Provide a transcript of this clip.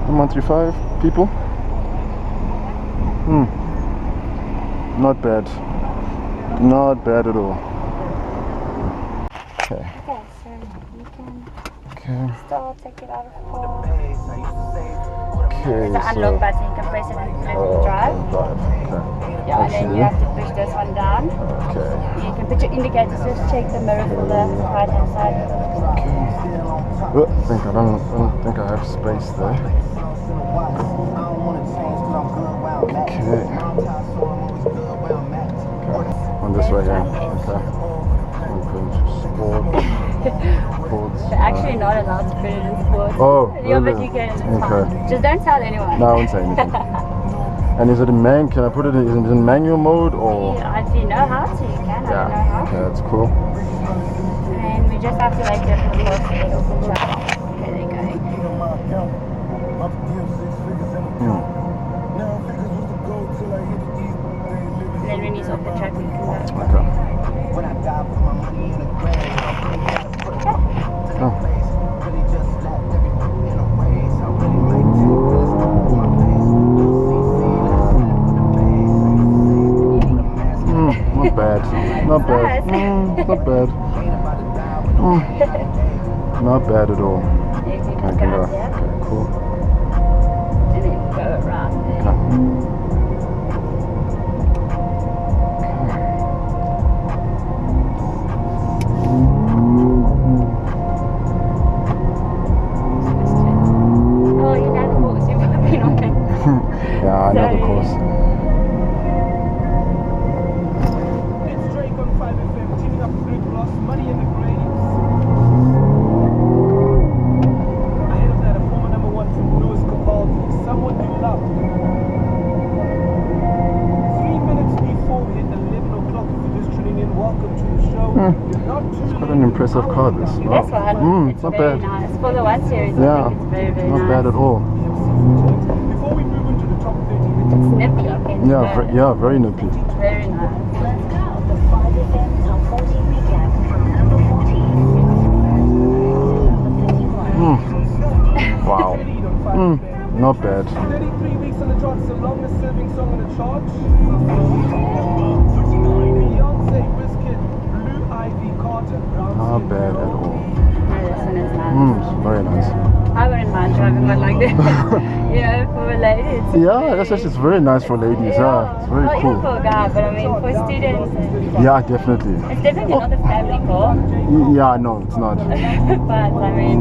M135 people. Not bad. Not bad at all. Okay. Okay, so you Okay. can start, take it out of park. Okay, There's an unlock button, you can press it and let it drive. Okay. Yeah, and then you have to push this one down. Okay. You can put your indicators, just check the mirror for the right hand side. I don't think I have space there. Okay. On this way, yeah. Okay. Sport. They're actually not allowed to put it in sports. Oh, Yeah, really? but you can. It's Okay. fine. Just don't tell anyone. No, I won't say anything. And is it in can I put it in, is it in manual mode or? Yeah, if you know how to, you can. I don't know how. Okay, that's cool. And then we just have to like definitely open track. Okay, there you go. And then when he's off the track, we can go. Okay. Oh. Not bad. Not bad. Not bad. Not bad at all. You can I can go. Okay, cool. And then go around there. Okay. Oh, you know the course. You've been on it. Yeah, I know the course. It's quite an impressive car, this. This one, it's not very bad. nice. For the 1 Series, Yeah, I think it's very, very not nice. bad at all. It's nippy. Yeah, very nippy. Very nice. Wow. Not bad. 33 weeks on the chart, it's the longest serving song on the chart. Beyonce, Wizkid, Blue Ivy, Carter, Not bad at all. No, this one is nice. It's very nice. I wouldn't mind driving one like this. You know, for a lady. It's Yeah, that's actually, it's very nice for ladies. Yeah, it's very well, cool. even for a guy, but I mean, for students, Yeah, definitely. it's definitely not a family car. Yeah, no, it's not. But I mean,